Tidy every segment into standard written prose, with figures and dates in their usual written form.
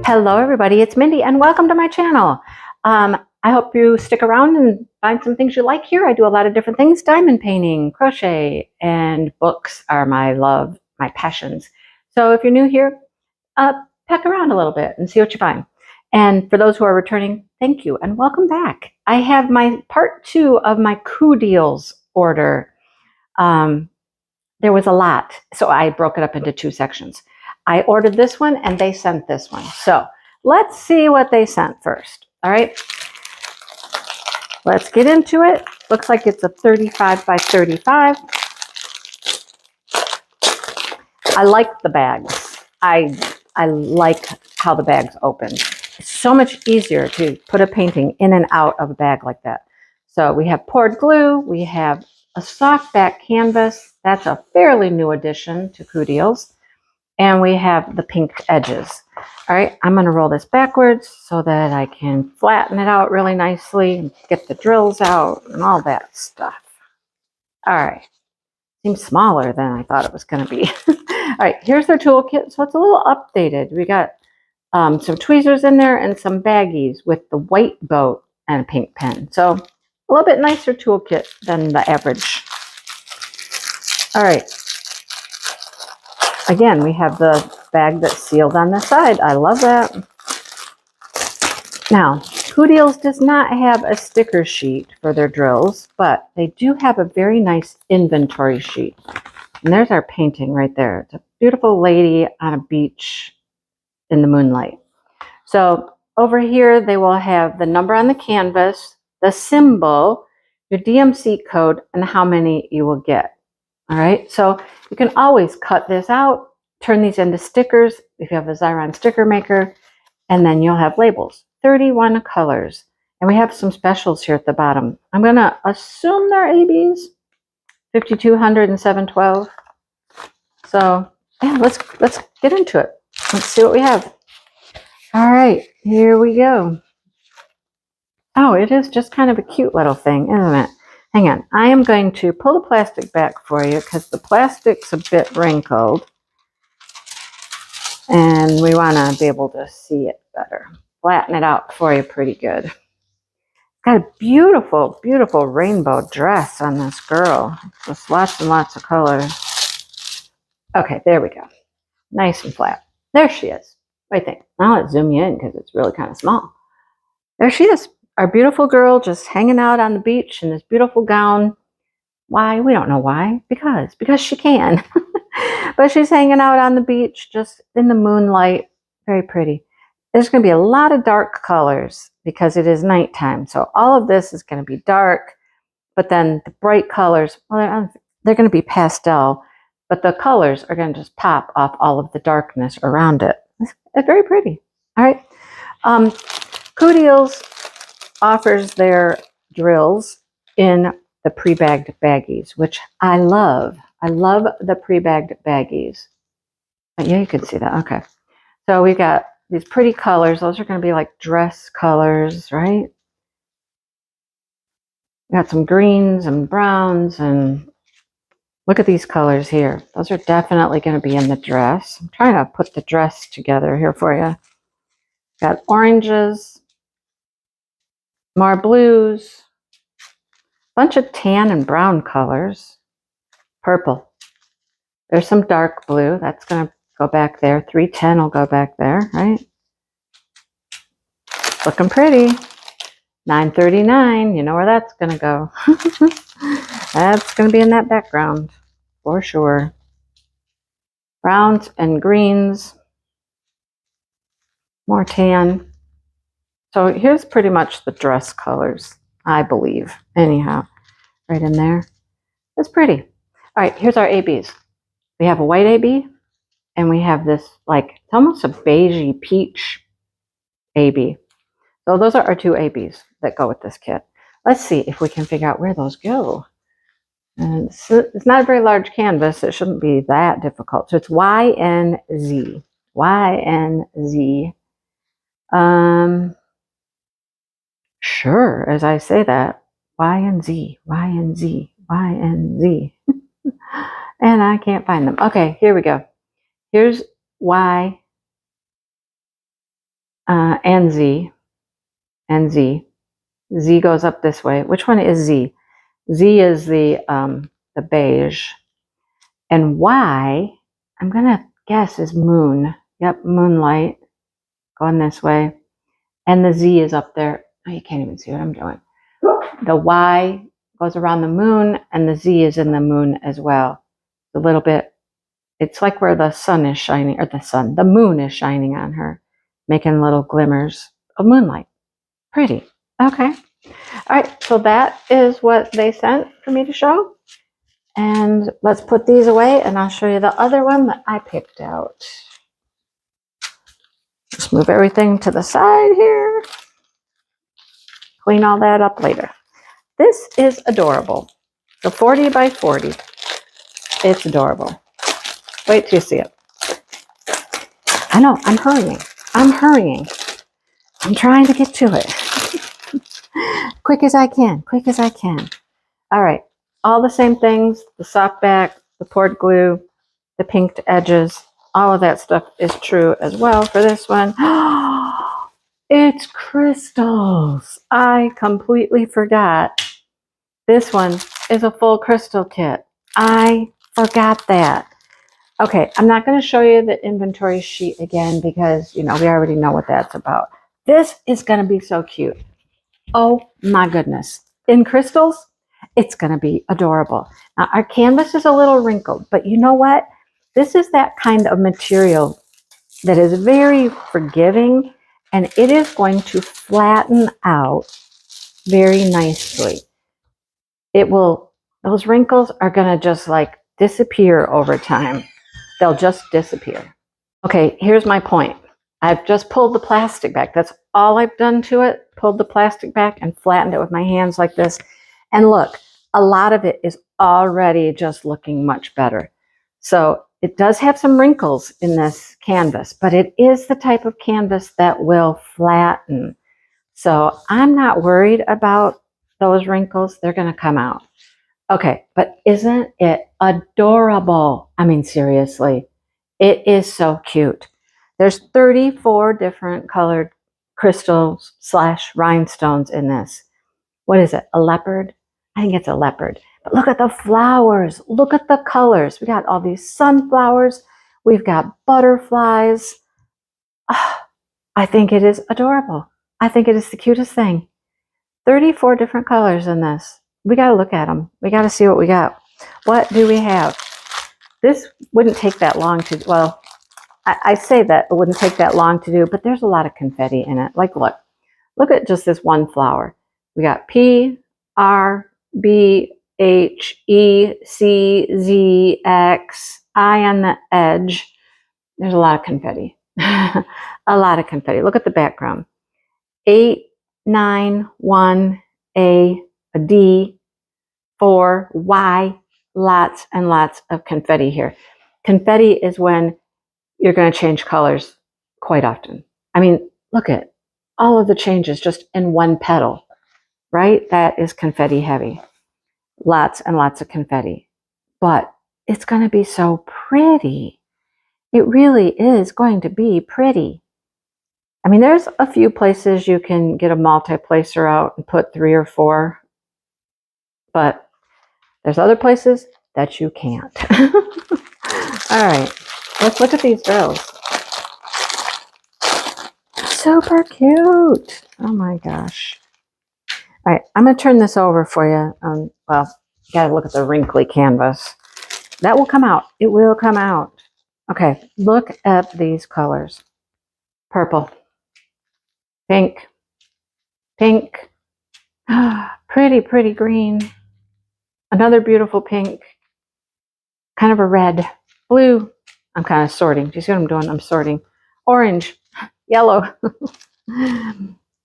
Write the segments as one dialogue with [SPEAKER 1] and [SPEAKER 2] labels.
[SPEAKER 1] Hello everybody, it's Mindy and welcome to my channel. I hope you stick around and find some things you like here. I do a lot of different things. Diamond painting, crochet, and books are my love, my passions. So if you're new here, peck around a little bit and see what you find. And for those who are returning, thank you and welcome back. I have my part 2 of my Coodeals order. There was a lot, so I broke it up into 2 sections. I ordered this one and they sent this one. So let's see what they sent first. All right, let's get into it. Looks like it's a 35 by 35. I like the bags. I like how the bags open. It's so much easier to put a painting in and out of a bag like that. So we have poured glue. We have a soft back canvas. That's a fairly new addition to Coodeals. And we have the pink edges. All right, I'm going to roll this backwards so that I can flatten it out really nicely and get the drills out and all that stuff. All right, seems smaller than I thought it was going to be. All right, here's their toolkit. So it's a little updated. We got some tweezers in there and some baggies with the white boat and a pink pen. So a little bit nicer toolkit than the average. All right. Again, we have the bag that's sealed on the side. I love that. Now, Coodeals does not have a sticker sheet for their drills, but they do have a very nice inventory sheet. And there's our painting right there. It's a beautiful lady on a beach in the moonlight. So over here, they will have the number on the canvas, the symbol, your DMC code, and how many you will get. All right, so you can always cut this out, turn these into stickers if you have a Xyron sticker maker, and then you'll have labels. 31 colors. And we have some specials here at the bottom. I'm going to assume they're ABs, 5200 and 712. So yeah, let's get into it. Let's see what we have. All right, here we go. Oh, it is just kind of a cute little thing, isn't it? Hang on, I am going to pull the plastic back for you because the plastic's a bit wrinkled and we want to be able to see it better. Flatten it out for you pretty good. Got a beautiful, beautiful rainbow dress on this girl. Just lots and lots of colors. Okay, there we go. Nice and flat. There she is. What do you think? Now let's zoom you in because it's really kind of small. There she is. Our beautiful girl just hanging out on the beach in this beautiful gown. Why? We don't know why. Because she can. But she's hanging out on the beach just in the moonlight. Very pretty. There's going to be a lot of dark colors because it is nighttime. So all of this is going to be dark. But then the bright colors, well, they're going to be pastel. But the colors are going to just pop off all of the darkness around it. It's very pretty. All right. Coodeals offers their drills in the pre-bagged baggies, which I love. I love the pre-bagged baggies. But yeah, you can see that. Okay. So we've got these pretty colors. Those are going to be like dress colors, right? We got some greens and browns, and look at these colors here. Those are definitely going to be in the dress. I'm trying to put the dress together here for you. Got oranges, more blues, bunch of tan and brown colors, purple. There's some dark blue. That's going to go back there. 310 will go back there, right? Looking pretty. 939, you know where that's going to go. That's going to be in that background for sure. Browns and greens, more tan. So here's pretty much the dress colors, I believe. Anyhow, right in there. It's pretty. All right, here's our ABs. We have a white AB, and we have this, like, it's almost a beigey peach AB. So those are our 2 ABs that go with this kit. Let's see if we can figure out where those go. And it's not a very large canvas. It shouldn't be that difficult. So it's YNZ. YNZ. Sure, as I say that, YNZ, YNZ, YNZ. And I can't find them. Okay, here we go. Here's Y and Z, and Z. Z goes up this way. Which one is Z? Z is the beige. And Y, I'm going to guess is moon. Yep, moonlight. Going this way. And the Z is up there. Oh, you can't even see what I'm doing. The Y goes around the moon, and the Z is in the moon as well. A little bit. It's like where the sun is shining, or the moon is shining on her, making little glimmers of moonlight. Pretty. Okay. All right, so that is what they sent for me to show. And let's put these away, and I'll show you the other one that I picked out. Just move everything to the side here. Clean all that up later. This is adorable. So 40 by 40. It's adorable. Wait till you see it. I know, I'm hurrying. I'm trying to get to it. Quick as I can. All right. All the same things, the soft back, the poured glue, the pinked edges, all of that stuff is true as well for this one. It's crystals. I completely forgot. This one is a full crystal kit. I forgot that. Okay, I'm not going to show you the inventory sheet again because, we already know what that's about. This is going to be so cute. Oh my goodness. In crystals, it's going to be adorable. Now, our canvas is a little wrinkled, but you know what? This is that kind of material that is very forgiving, and it is going to flatten out very nicely. Those wrinkles are going to just like disappear over time. They'll just disappear. Okay, here's my point. I've just pulled the plastic back. That's all I've done to it. Pulled the plastic back and flattened it with my hands like this. And look, a lot of it is already just looking much better. So it does have some wrinkles in this canvas, but it is the type of canvas that will flatten. So I'm not worried about those wrinkles. They're going to come out. Okay, but isn't it adorable? I mean, seriously, it is so cute. There's 34 different colored crystals / rhinestones in this. What is it? A leopard? I think it's a leopard. But look at the flowers. Look at the colors. We got all these sunflowers. We've got butterflies. Oh, I think it is adorable. I think it is the cutest thing. 34 different colors in this. We got to look at them. We got to see what we got. What do we have? This wouldn't take that long to, well, I say that it wouldn't take that long to do, but there's a lot of confetti in it. Like, look at just this one flower. We got P, R, B, H, E, C, Z, X, I on the edge. There's a lot of confetti. A lot of confetti. Look at the background. 8, 9, 1, A D, 4, Y, lots and lots of confetti here. Confetti is when you're going to change colors quite often. I mean, look at all of the changes just in one petal, right? That is confetti heavy. Lots and lots of confetti. But it's going to be so pretty. It really is going to be pretty. I mean, there's a few places you can get a multi-placer out and put 3 or 4, but there's other places that you can't. All right, let's look at these drills. Super cute. Oh my gosh. All right, I'm going to turn this over for you. Well, you got to look at the wrinkly canvas. That will come out. It will come out. Okay, look at these colors. Purple. Pink. Pink. Pretty, pretty green. Another beautiful pink. Kind of a red. Blue. I'm kind of sorting. Do you see what I'm doing? I'm sorting. Orange. Yellow.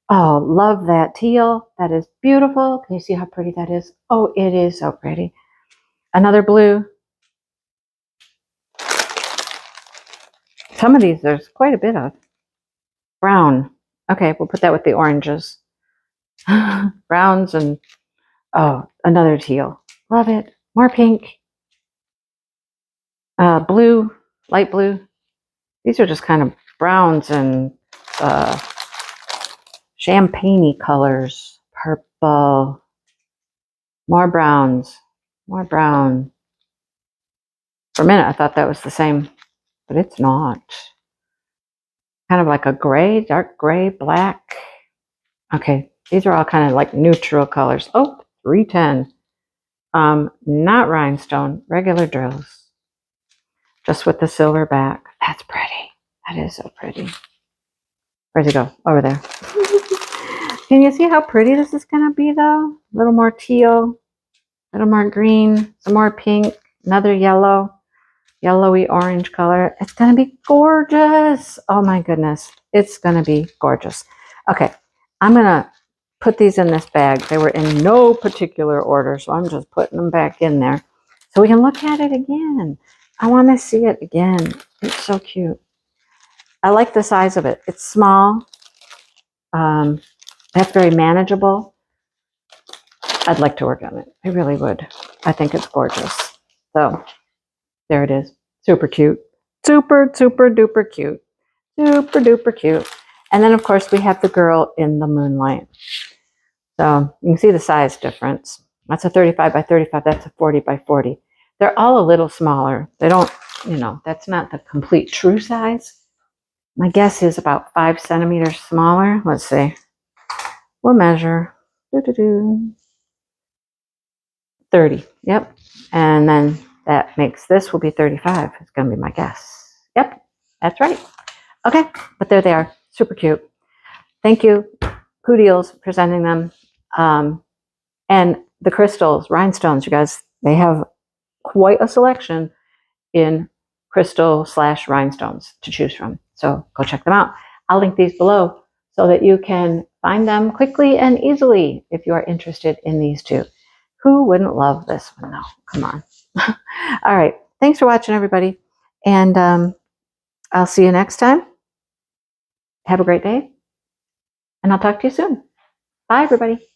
[SPEAKER 1] Oh, love that teal. That is beautiful. Can you see how pretty that is? Oh, it is so pretty. Another blue. Some of these there's quite a bit of. Brown. Okay, we'll put that with the oranges. Browns and, oh, another teal. Love it. More pink. Blue, light blue. These are just kind of browns and champagne-y colors, purple, more browns, more brown. For a minute, I thought that was the same, but it's not. Kind of like a gray, dark gray, black. Okay, these are all kind of like neutral colors. Oh, 310. Not rhinestone, regular drills. Just with the silver back. That's pretty. That is so pretty. Where'd it go? Over there. Can you see how pretty this is going to be, though? A little more teal, a little more green, some more pink, another yellow, yellowy orange color. It's going to be gorgeous. Oh, my goodness. It's going to be gorgeous. Okay, I'm going to put these in this bag. They were in no particular order, so I'm just putting them back in there so we can look at it again. I want to see it again. It's so cute. I like the size of it. It's small. That's very manageable. I'd like to work on it. I really would. I think it's gorgeous. So there it is. Super cute. Super, super duper cute. Super duper cute. And then, of course, we have the girl in the moonlight. So you can see the size difference. That's a 35 by 35. That's a 40 by 40. They're all a little smaller. They don't, that's not the complete true size. My guess is about 5 centimeters smaller. Let's see. We'll measure. 30. Yep. And then that makes this will be 35. It's going to be my guess. Yep. That's right. Okay. But there they are. Super cute. Thank you, Coodeals, for sending them. And the crystals, rhinestones, you guys, they have quite a selection in crystal/rhinestones to choose from. So go check them out. I'll link these below so that you can find them quickly and easily if you are interested in these two. Who wouldn't love this one though? Come on. All right. Thanks for watching, everybody. And I'll see you next time. Have a great day. And I'll talk to you soon. Bye, everybody.